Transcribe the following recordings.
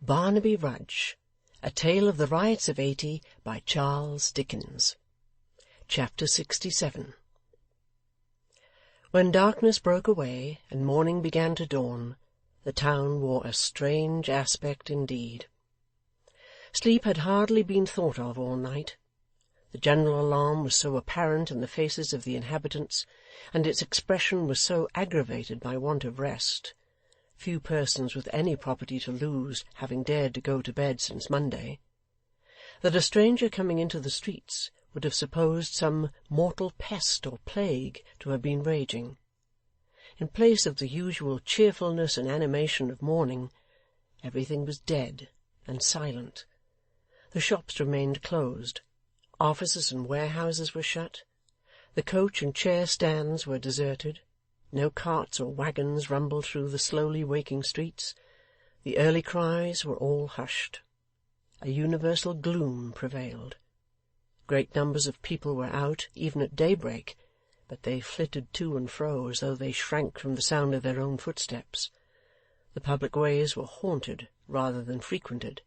Barnaby Rudge, A Tale of the Riots of '80, by Charles Dickens. Chapter 67. When darkness broke away and morning began to dawn, the town wore a strange aspect indeed. Sleep had hardly been thought of all night. The general alarm was so apparent in the faces of the inhabitants, and its expression was so aggravated by want of rest, few persons with any property to lose having dared to go to bed since Monday, that a stranger coming into the streets would have supposed some mortal pest or plague to have been raging. In place of the usual cheerfulness and animation of morning, everything was dead and silent. The shops remained closed, offices and warehouses were shut, the coach and chair stands were deserted, no carts or waggons rumbled through the slowly waking streets, the early cries were all hushed. A universal gloom prevailed. Great numbers of people were out, even at daybreak, but they flitted to and fro as though they shrank from the sound of their own footsteps. The public ways were haunted rather than frequented,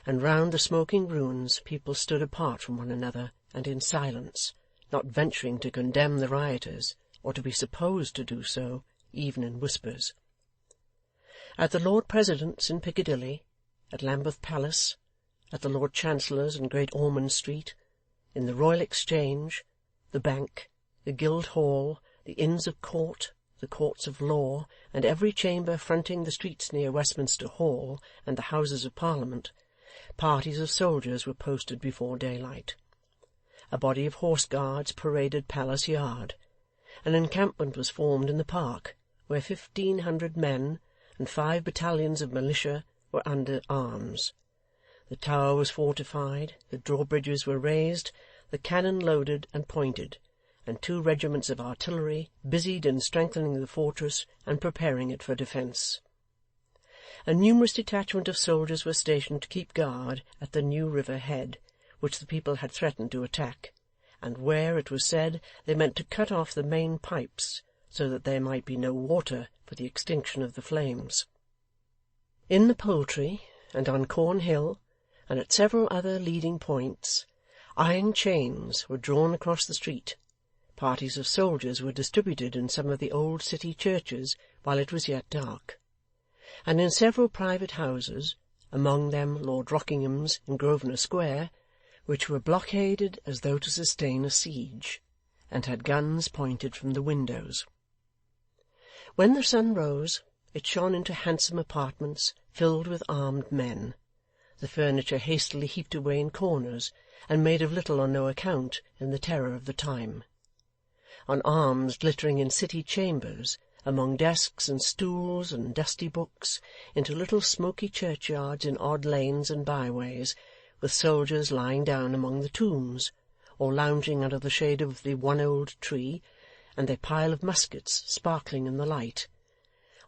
and round the smoking ruins people stood apart from one another and in silence, not venturing to condemn the rioters, or to be supposed to do so, even in whispers. At the Lord President's in Piccadilly, at Lambeth Palace, at the Lord Chancellor's in Great Ormond Street, in the Royal Exchange, the Bank, the Guildhall, the Inns of Court, the Courts of Law, and every chamber fronting the streets near Westminster Hall and the Houses of Parliament, parties of soldiers were posted before daylight. A body of horse guards paraded Palace Yard. An encampment was formed in the park, where 1,500 men and 5 battalions of militia were under arms. The tower was fortified, the drawbridges were raised, the cannon loaded and pointed, and 2 regiments of artillery busied in strengthening the fortress and preparing it for defence. A numerous detachment of soldiers were stationed to keep guard at the New River head, which the people had threatened to attack, and where, it was said, they meant to cut off the main pipes, so that there might be no water for the extinction of the flames. In the Poultry, and on Cornhill, and at several other leading points, iron chains were drawn across the street. Parties of soldiers were distributed in some of the old city churches while it was yet dark, and in several private houses, among them Lord Rockingham's in Grosvenor Square, which were blockaded as though to sustain a siege, and had guns pointed from the windows. When the sun rose, it shone into handsome apartments filled with armed men, the furniture hastily heaped away in corners, and made of little or no account in the terror of the time. On arms glittering in city chambers, among desks and stools and dusty books, into little smoky churchyards in odd lanes and byways, with soldiers lying down among the tombs, or lounging under the shade of the one old tree, and their pile of muskets sparkling in the light,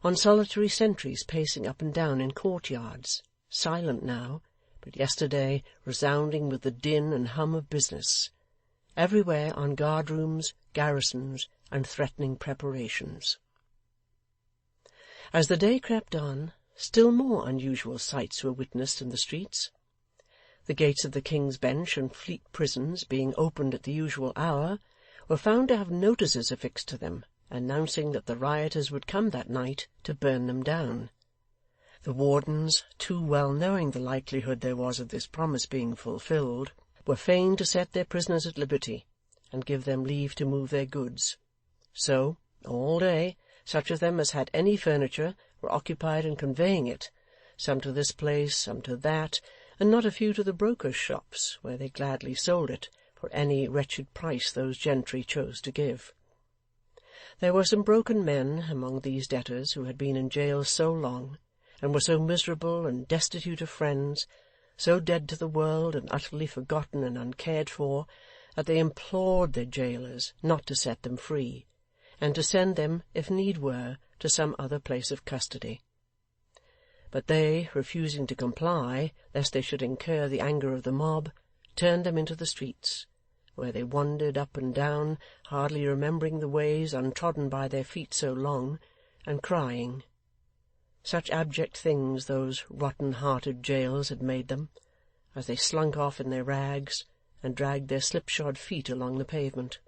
on solitary sentries pacing up and down in courtyards, silent now, but yesterday resounding with the din and hum of business, everywhere on guard-rooms, garrisons, and threatening preparations. As the day crept on, still more unusual sights were witnessed in the streets. The gates of the King's Bench and Fleet prisons, being opened at the usual hour, were found to have notices affixed to them, announcing that the rioters would come that night to burn them down. The wardens, too well knowing the likelihood there was of this promise being fulfilled, were fain to set their prisoners at liberty, and give them leave to move their goods. So, all day, such of them as had any furniture were occupied in conveying it, some to this place, some to that, and not a few to the brokers' shops, where they gladly sold it for any wretched price those gentry chose to give. There were some broken men among these debtors who had been in jail so long, and were so miserable and destitute of friends, so dead to the world and utterly forgotten and uncared for, that they implored their jailers not to set them free, and to send them, if need were, to some other place of custody. But they, refusing to comply, lest they should incur the anger of the mob, turned them into the streets, where they wandered up and down, hardly remembering the ways untrodden by their feet so long, and crying, Such abject things those rotten-hearted jails had made them, as they slunk off in their rags and dragged their slipshod feet along the pavement.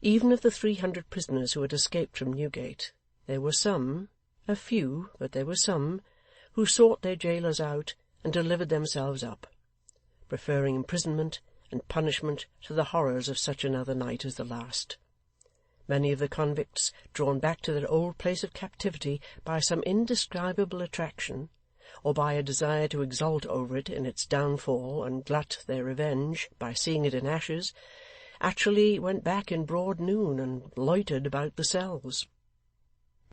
Even of the 300 prisoners who had escaped from Newgate, there were some, a few, but there were some, who sought their jailers out and delivered themselves up, preferring imprisonment and punishment to the horrors of such another night as the last. Many of the convicts, drawn back to their old place of captivity by some indescribable attraction, or by a desire to exult over it in its downfall and glut their revenge by seeing it in ashes, actually went back in broad noon and loitered about the cells.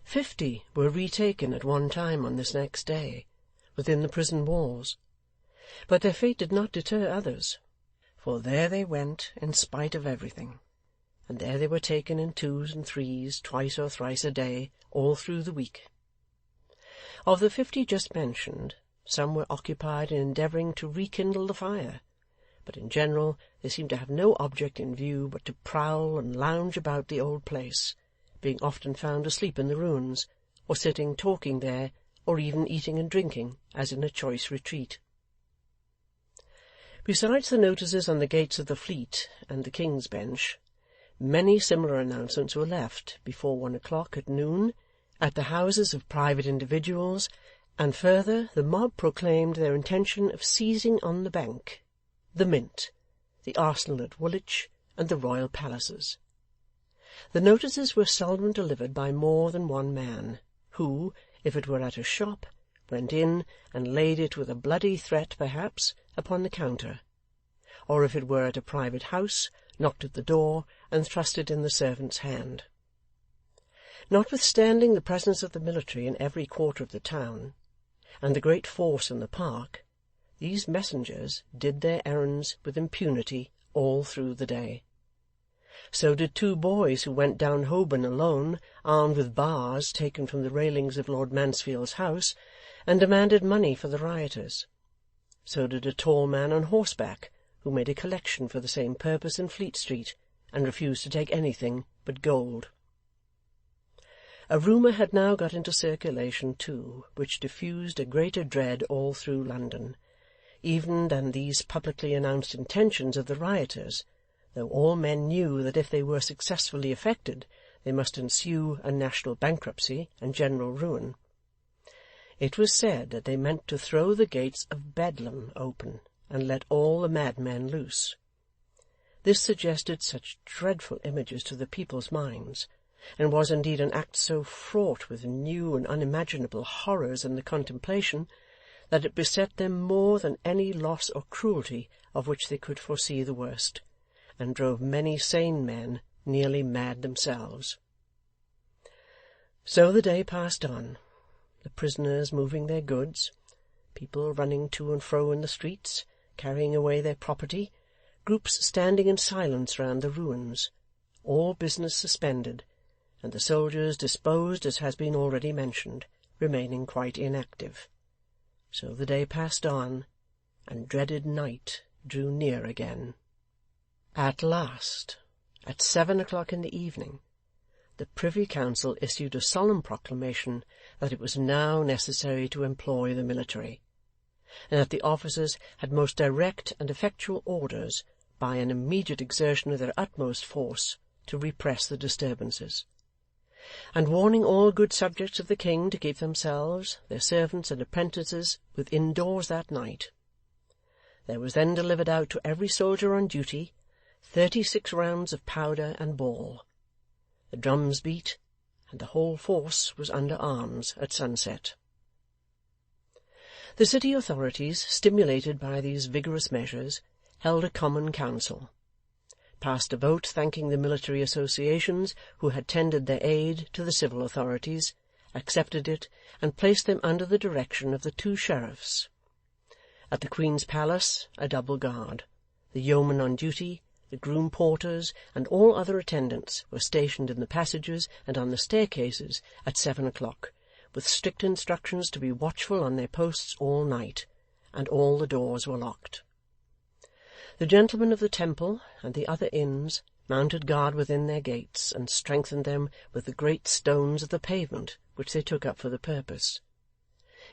50 were retaken at one time on this next day, within the prison walls, but their fate did not deter others, for there they went in spite of everything, and there they were taken in 2s and 3s, twice or thrice a day, all through the week. Of the 50 just mentioned, some were occupied in endeavouring to rekindle the fire, but in general they seemed to have no object in view but to prowl and lounge about the old place, being often found asleep in the ruins, or sitting talking there, or even eating and drinking, as in a choice retreat. Besides the notices on the gates of the Fleet and the King's Bench, many similar announcements were left before 1 o'clock at noon, at the houses of private individuals, and further the mob proclaimed their intention of seizing on the Bank, the Mint, the Arsenal at Woolwich, and the royal palaces. The notices were seldom delivered by more than one man, who, if it were at a shop, went in and laid it with a bloody threat perhaps upon the counter, or if it were at a private house, knocked at the door and thrust it in the servant's hand. Notwithstanding the presence of the military in every quarter of the town, and the great force in the park, these messengers did their errands with impunity all through the day. So did 2 boys who went down Holborn alone, armed with bars taken from the railings of Lord Mansfield's house, and demanded money for the rioters. So did a tall man on horseback, who made a collection for the same purpose in Fleet Street, and refused to take anything but gold. A rumour had now got into circulation, too, which diffused a greater dread all through London, even than these publicly announced intentions of the rioters, though all men knew that if they were successfully effected, there must ensue a national bankruptcy and general ruin. It was said that they meant to throw the gates of Bedlam open, and let all the madmen loose. This suggested such dreadful images to the people's minds, and was indeed an act so fraught with new and unimaginable horrors in the contemplation, that it beset them more than any loss or cruelty of which they could foresee the worst, and drove many sane men nearly mad themselves. So the day passed on, the prisoners moving their goods, people running to and fro in the streets, carrying away their property, groups standing in silence round the ruins, all business suspended, and the soldiers disposed as has been already mentioned, remaining quite inactive. So the day passed on, and dreaded night drew near again. At last, at 7 o'clock in the evening, the Privy Council issued a solemn proclamation that it was now necessary to employ the military, and that the officers had most direct and effectual orders, by an immediate exertion of their utmost force, to repress the disturbances, and warning all good subjects of the king to keep themselves, their servants and apprentices, within doors that night. There was then delivered out to every soldier on duty 36 rounds of powder and ball. The drums beat, and the whole force was under arms at sunset. The city authorities, stimulated by these vigorous measures, held a common council, passed a vote thanking the military associations who had tendered their aid to the civil authorities, accepted it, and placed them under the direction of the 2 sheriffs. At the Queen's Palace a double guard, the yeomen on duty, the groom porters, and all other attendants were stationed in the passages and on the staircases at 7 o'clock, with strict instructions to be watchful on their posts all night, and all the doors were locked. The gentlemen of the Temple and the other inns mounted guard within their gates, and strengthened them with the great stones of the pavement which they took up for the purpose.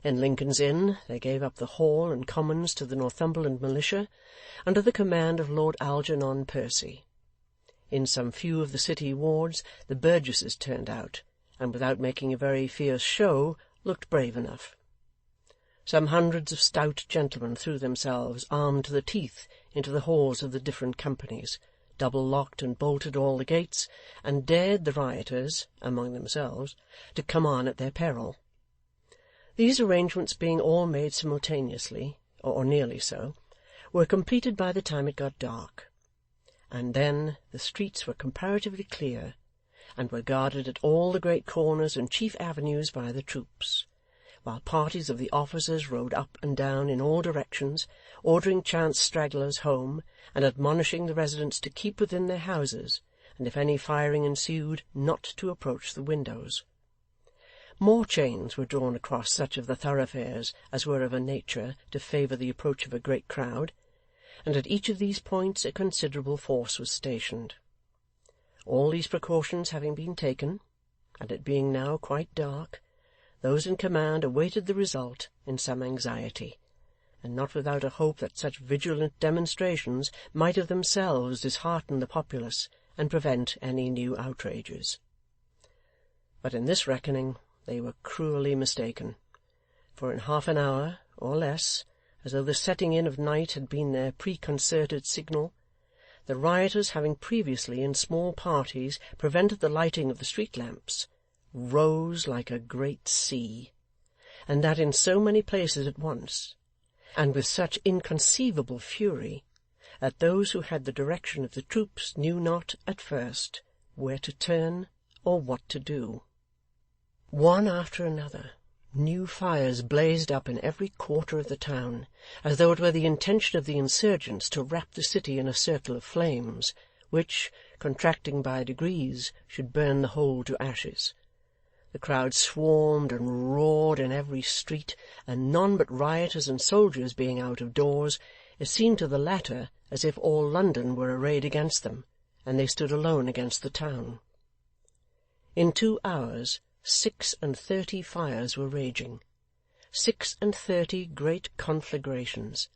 In Lincoln's Inn they gave up the hall and commons to the Northumberland militia, under the command of Lord Algernon Percy. In some few of the city wards the burgesses turned out, and without making a very fierce show, looked brave enough. Some hundreds of stout gentlemen threw themselves, armed to the teeth, into the halls of the different companies, double-locked and bolted all the gates, and dared the rioters, among themselves, to come on at their peril. These arrangements being all made simultaneously, or nearly so, were completed by the time it got dark, and then the streets were comparatively clear, and were guarded at all the great corners and chief avenues by the troops, while parties of the officers rode up and down in all directions, ordering chance stragglers home, and admonishing the residents to keep within their houses, and if any firing ensued, not to approach the windows. More chains were drawn across such of the thoroughfares as were of a nature to favour the approach of a great crowd, and at each of these points a considerable force was stationed. All these precautions having been taken, and it being now quite dark, those in command awaited the result in some anxiety, and not without a hope that such vigilant demonstrations might of themselves dishearten the populace and prevent any new outrages. But in this reckoning they were cruelly mistaken, for in half an hour, or less, as though the setting in of night had been their preconcerted signal, the rioters, having previously in small parties prevented the lighting of the street lamps, rose like a great sea, and that in so many places at once, and with such inconceivable fury, that those who had the direction of the troops knew not, at first, where to turn or what to do. One after another, new fires blazed up in every quarter of the town, as though it were the intention of the insurgents to wrap the city in a circle of flames, which, contracting by degrees, should burn the whole to ashes. The crowd swarmed and roared in every street, and none but rioters and soldiers being out of doors, it seemed to the latter as if all London were arrayed against them, and they stood alone against the town. In 2 hours 36 fires were raging, 36 great conflagrations,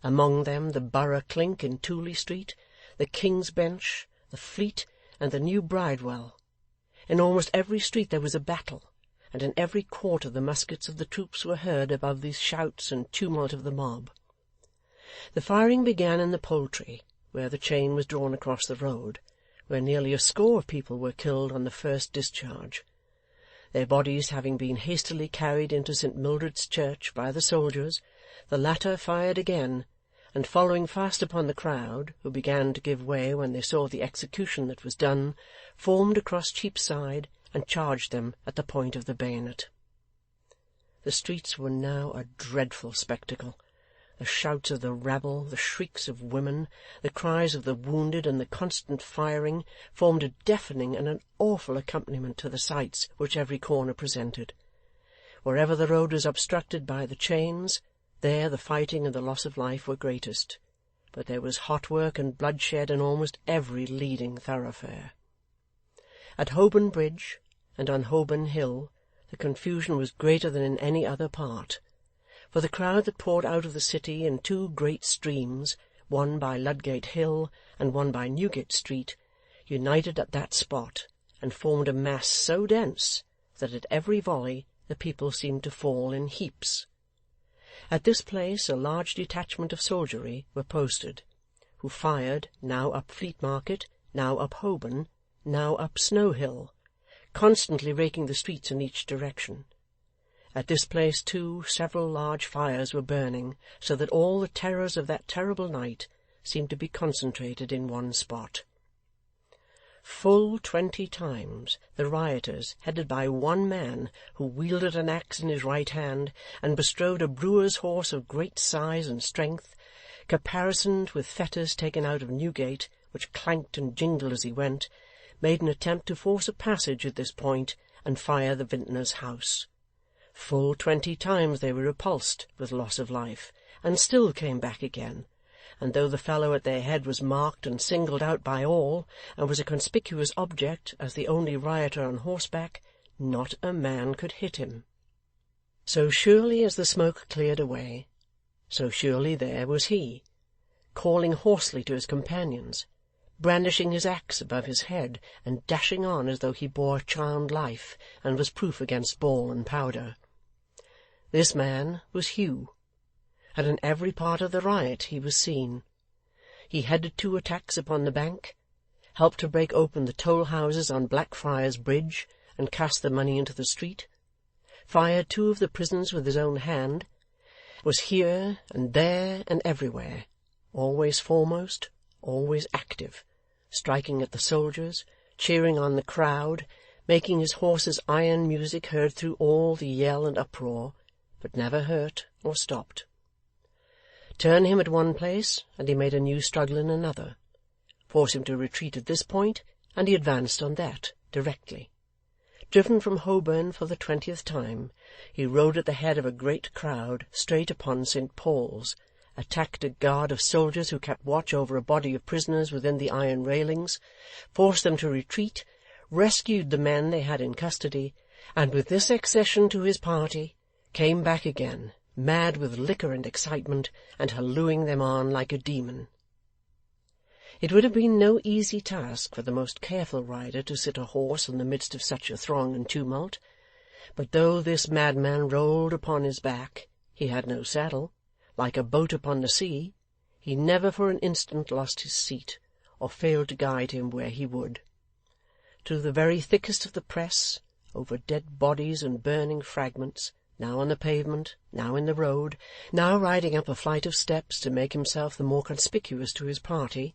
among them the Borough Clink in Tooley Street, the King's Bench, the Fleet, and the New Bridewell. In almost every street there was a battle, and in every quarter the muskets of the troops were heard above the shouts and tumult of the mob. The firing began in the Poultry, where the chain was drawn across the road, where nearly a score of people were killed on the first discharge. Their bodies having been hastily carried into St. Mildred's Church by the soldiers, the latter fired again, and following fast upon the crowd, who began to give way when they saw the execution that was done, formed across Cheapside and charged them at the point of the bayonet. The streets were now a dreadful spectacle. The shouts of the rabble, the shrieks of women, the cries of the wounded, and the constant firing, formed a deafening and an awful accompaniment to the sights which every corner presented. Wherever the road was obstructed by the chains, there the fighting and the loss of life were greatest, but there was hot work and bloodshed in almost every leading thoroughfare. At Holborn Bridge and on Holborn Hill the confusion was greater than in any other part, for the crowd that poured out of the city in 2 great streams, one by Ludgate Hill and one by Newgate Street, united at that spot, and formed a mass so dense that at every volley the people seemed to fall in heaps. At this place a large detachment of soldiery were posted, who fired now up Fleet Market, now up Holborn, now up Snow Hill, constantly raking the streets in each direction. At this place, too, several large fires were burning, so that all the terrors of that terrible night seemed to be concentrated in one spot. Full 20 times the rioters, headed by one man who wielded an axe in his right hand, and bestrode a brewer's horse of great size and strength, caparisoned with fetters taken out of Newgate, which clanked and jingled as he went, made an attempt to force a passage at this point and fire the vintner's house. Full 20 times they were repulsed with loss of life, and still came back again, and though the fellow at their head was marked and singled out by all, and was a conspicuous object as the only rioter on horseback, not a man could hit him. So surely as the smoke cleared away, so surely there was he, calling hoarsely to his companions, brandishing his axe above his head, and dashing on as though he bore charmed life, and was proof against ball and powder. This man was Hugh, and in every part of the riot he was seen. He headed 2 attacks upon the bank, helped to break open the toll-houses on Blackfriars Bridge, and cast the money into the street, fired 2 of the prisons with his own hand, was here and there and everywhere, always foremost, always active, striking at the soldiers, cheering on the crowd, making his horse's iron music heard through all the yell and uproar, but never hurt or stopped. Turn him at one place, and he made a new struggle in another. Force him to retreat at this point, and he advanced on that, directly. Driven from Holborn for the 20th time, he rode at the head of a great crowd straight upon St. Paul's, attacked a guard of soldiers who kept watch over a body of prisoners within the iron railings, forced them to retreat, rescued the men they had in custody, and with this accession to his party, came back again, mad with liquor and excitement, and hallooing them on like a demon. It would have been no easy task for the most careful rider to sit a horse in the midst of such a throng and tumult, but though this madman rolled upon his back, he had no saddle. Like a boat upon the sea, he never for an instant lost his seat, or failed to guide him where he would. Through the very thickest of the press, over dead bodies and burning fragments, now on the pavement, now in the road, now riding up a flight of steps to make himself the more conspicuous to his party,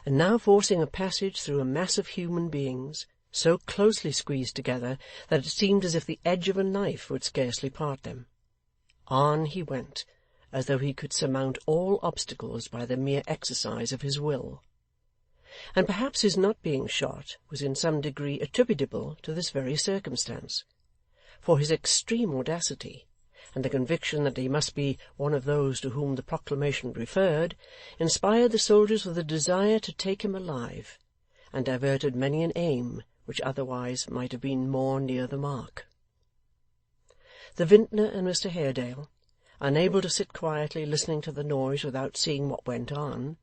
and now forcing a passage through a mass of human beings, so closely squeezed together that it seemed as if the edge of a knife would scarcely part them. On he went, as though he could surmount all obstacles by the mere exercise of his will. And perhaps his not being shot was in some degree attributable to this very circumstance, for his extreme audacity, and the conviction that he must be one of those to whom the proclamation referred, inspired the soldiers with a desire to take him alive, and diverted many an aim which otherwise might have been more near the mark. The vintner and Mr Haredale, unable to sit quietly listening to the noise without seeing what went on,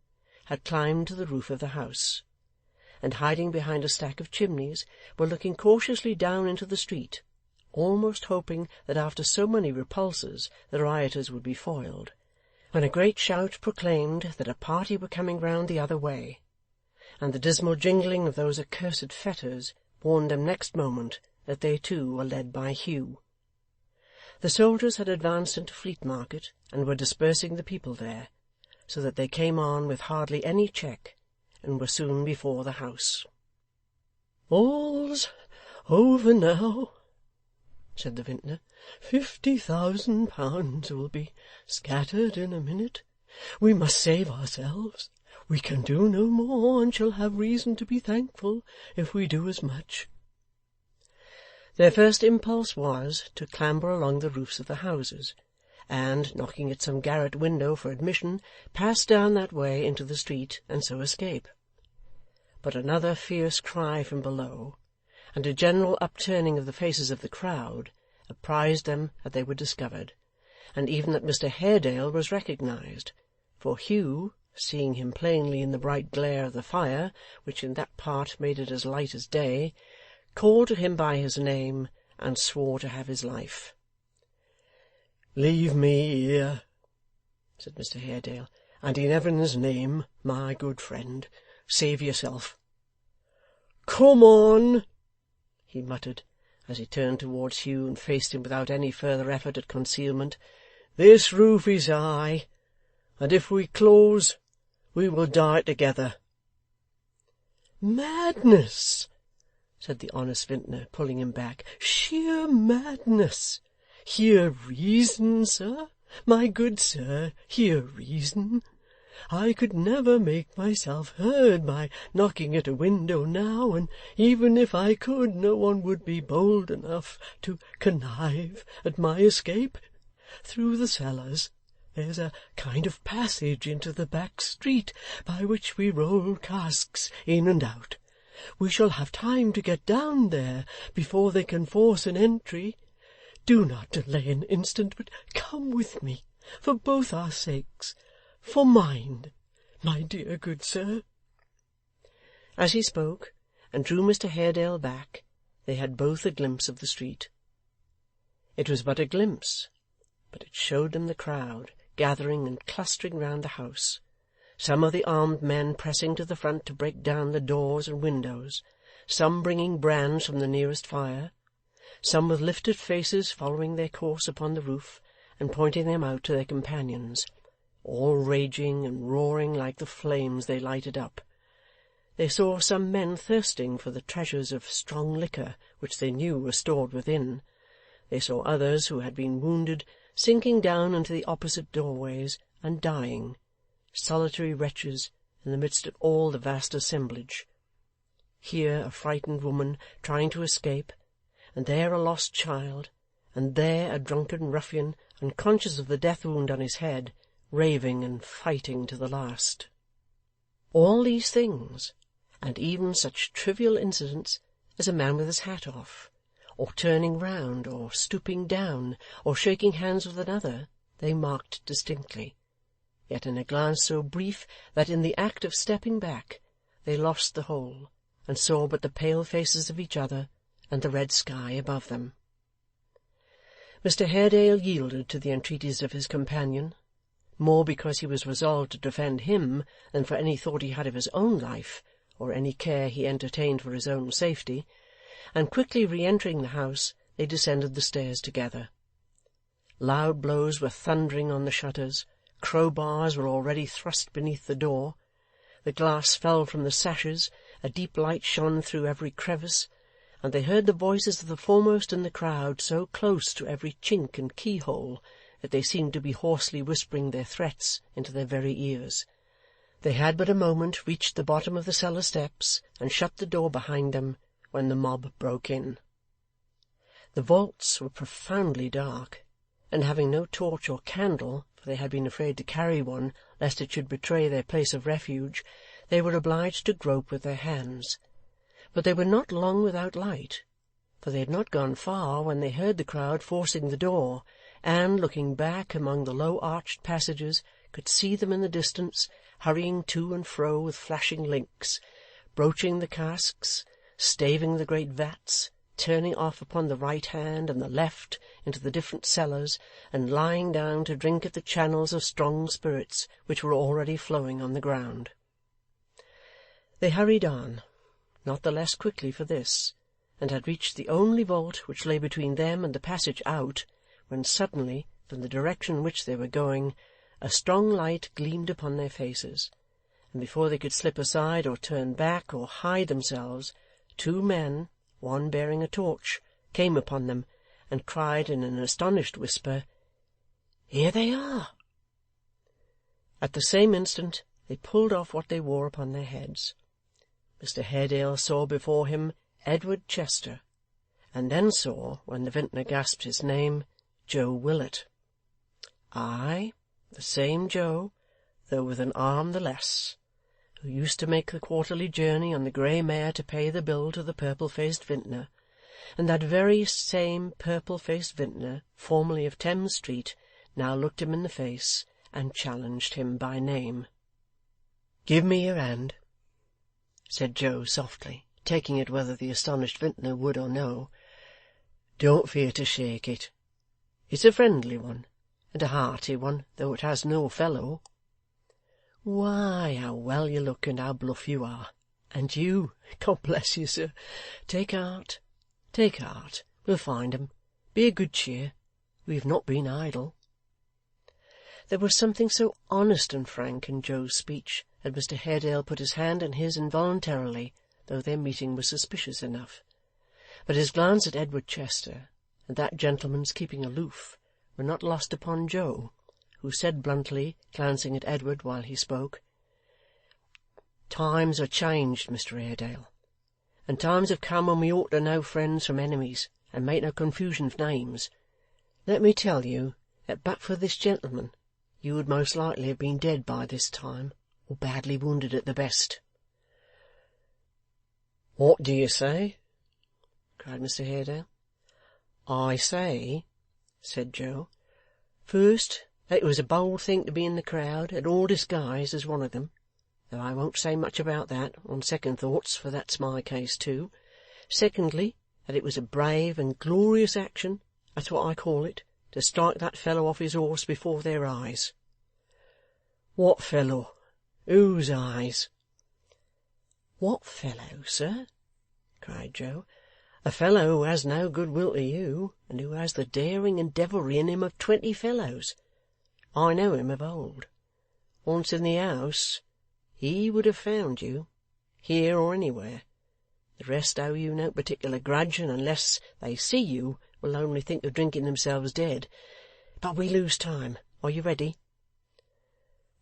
had climbed to the roof of the house, and hiding behind a stack of chimneys, were looking cautiously down into the street, almost hoping that after so many repulses the rioters would be foiled, when a great shout proclaimed that a party were coming round the other way, and the dismal jingling of those accursed fetters warned them next moment that they too were led by Hugh. The soldiers had advanced into Fleet Market, and were dispersing the people there, so that they came on with hardly any check, and were soon before the house. "All's over now," said the vintner. £50,000 will be scattered in a minute. We must save ourselves. We can do no more, and shall have reason to be thankful if we do as much. Their first impulse was to clamber along the roofs of the houses, and, knocking at some garret window for admission, pass down that way into the street, and so escape. But another fierce cry from below, and a general upturning of the faces of the crowd, apprised them that they were discovered, and even that Mr Haredale was recognized, for Hugh, seeing him plainly in the bright glare of the fire, which in that part made it as light as day, called to him by his name, and swore to have his life. "Leave me here," said Mr Haredale, "and in Heaven's name, my good friend, save yourself." "Come on," he muttered, as he turned towards Hugh and faced him without any further effort at concealment. "This roof is high, and if we close, we will die together." "Madness!" said the honest vintner, pulling him back. "Sheer madness! Hear reason, sir, my good sir, hear reason. I could never make myself heard by knocking at a window now, and even if I could, no one would be bold enough to connive at my escape through the cellars, There's a kind of passage into the back street, by which we roll casks in and out. We shall have time to get down there before they can force an entry. Do not delay an instant, but come with me, for both our sakes, for mine, my dear good sir.' As he spoke, and drew Mr Haredale back, they had both a glimpse of the street. It was but a glimpse, but it showed them the crowd gathering and clustering round the house, some of the armed men pressing to the front to break down the doors and windows, some bringing brands from the nearest fire, some with lifted faces following their course upon the roof and pointing them out to their companions, all raging and roaring like the flames they lighted up. They saw some men thirsting for the treasures of strong liquor which they knew were stored within. They saw others who had been wounded sinking down into the opposite doorways and dying, solitary wretches in the midst of all the vast assemblage. Here a frightened woman trying to escape, and there a lost child, and there a drunken ruffian unconscious of the death wound on his head, raving and fighting to the last. All these things, and even such trivial incidents as a man with his hat off, or turning round, or stooping down, or shaking hands with another, they marked distinctly, yet in a glance so brief that in the act of stepping back they lost the whole, and saw but the pale faces of each other and the red sky above them. Mr Haredale yielded to the entreaties of his companion, more because he was resolved to defend him than for any thought he had of his own life, or any care he entertained for his own safety, and quickly re-entering the house, they descended the stairs together. Loud blows were thundering on the shutters, crowbars were already thrust beneath the door, the glass fell from the sashes, a deep light shone through every crevice, and they heard the voices of the foremost in the crowd so close to every chink and keyhole that they seemed to be hoarsely whispering their threats into their very ears. They had but a moment reached the bottom of the cellar steps and shut the door behind them, when the mob broke in. The vaults were profoundly dark, and having no torch or candle, for they had been afraid to carry one lest it should betray their place of refuge, they were obliged to grope with their hands. But they were not long without light, for they had not gone far when they heard the crowd forcing the door, and, looking back among the low-arched passages, could see them in the distance, hurrying to and fro with flashing links, broaching the casks, staving the great vats, turning off upon the right hand and the left into the different cellars, and lying down to drink at the channels of strong spirits which were already flowing on the ground. They hurried on, not the less quickly for this, and had reached the only vault which lay between them and the passage out, when suddenly, from the direction in which they were going, a strong light gleamed upon their faces, and before they could slip aside or turn back or hide themselves, 2 men, one bearing a torch, came upon them, and cried in an astonished whisper, "Here they are!" At the same instant they pulled off what they wore upon their heads. Mr Haredale saw before him Edward Chester, and then saw, when the vintner gasped his name, Joe Willet. Ay, the same Joe, though with an arm the less, who used to make the quarterly journey on the grey mare to pay the bill to the purple-faced vintner, and that very same purple-faced vintner, formerly of Thames Street, now looked him in the face and challenged him by name. "Give me your hand," said Joe softly, taking it whether the astonished vintner would or no. "Don't fear to shake it. It's a friendly one, and a hearty one, though it has no fellow. Why, how well you look, and how bluff you are! And you, God bless you, sir! Take heart, take heart. We'll find 'em. Be of good cheer. We have not been idle." There was something so honest and frank in Joe's speech that Mr Haredale put his hand in his involuntarily, though their meeting was suspicious enough. But his glance at Edward Chester, and that gentleman's keeping aloof, were not lost upon Joe, who said bluntly, glancing at Edward while he spoke, "Times are changed, Mr Haredale, and times have come when we ought to know friends from enemies, and make no confusion of names. Let me tell you that but for this gentleman, you would most likely have been dead by this time, or badly wounded at the best.' 'What do you say?' cried Mr Haredale. 'I say,' said Joe, 'first, that it was a bold thing to be in the crowd, and all disguised as one of them, though I won't say much about that, on second thoughts, for that's my case too. Secondly, that it was a brave and glorious action, that's what I call it, to strike that fellow off his horse before their eyes.' 'What fellow? Whose eyes?' 'What fellow, sir?' cried Joe. 'A fellow who has no goodwill to you, and who has the daring and devilry in him of 20 fellows. I know him of old. Once in the house, he would have found you, here or anywhere. The rest owe you no particular grudge, and unless they see you, will only think of drinking themselves dead. But we lose time. Are you ready?'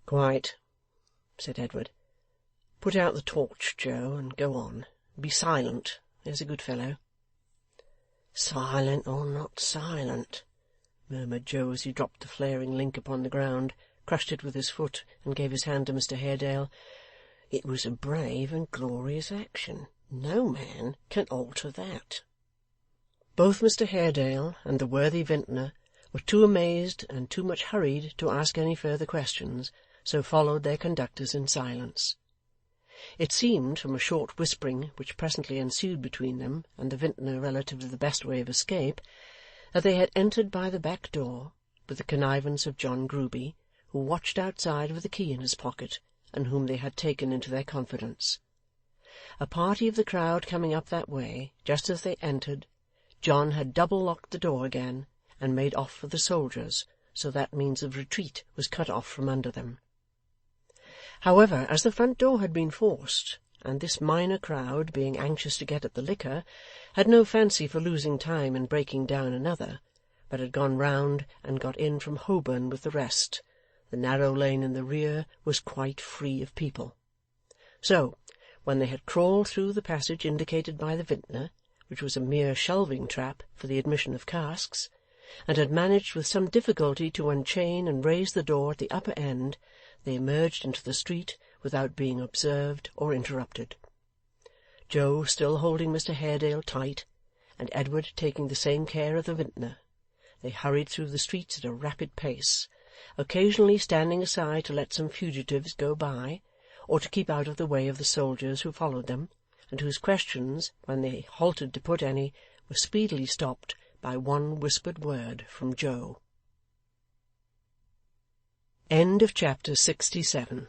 'Quite,' said Edward. 'Put out the torch, Joe, and go on. Be silent, there's a good fellow.' 'Silent or not silent,' murmured Joe, as he dropped the flaring link upon the ground, crushed it with his foot, and gave his hand to Mr Haredale, 'it was a brave and glorious action. No man can alter that.' Both Mr Haredale and the worthy vintner were too amazed and too much hurried to ask any further questions, so followed their conductors in silence. It seemed, from a short whispering which presently ensued between them and the vintner relative to the best way of escape, that they had entered by the back door, with the connivance of John Grueby, who watched outside with the key in his pocket, and whom they had taken into their confidence. A party of the crowd coming up that way, just as they entered, John had double-locked the door again, and made off for the soldiers, so that means of retreat was cut off from under them. However, as the front door had been forced, and this minor crowd, being anxious to get at the liquor, had no fancy for losing time in breaking down another, but had gone round and got in from Holborn with the rest, the narrow lane in the rear was quite free of people. So, when they had crawled through the passage indicated by the vintner, which was a mere shelving trap for the admission of casks, and had managed with some difficulty to unchain and raise the door at the upper end, they emerged into the street without being observed or interrupted. Joe still holding Mr Haredale tight, and Edward taking the same care of the vintner, they hurried through the streets at a rapid pace, occasionally standing aside to let some fugitives go by, or to keep out of the way of the soldiers who followed them, and whose questions, when they halted to put any, were speedily stopped by one whispered word from Joe. Chapter 67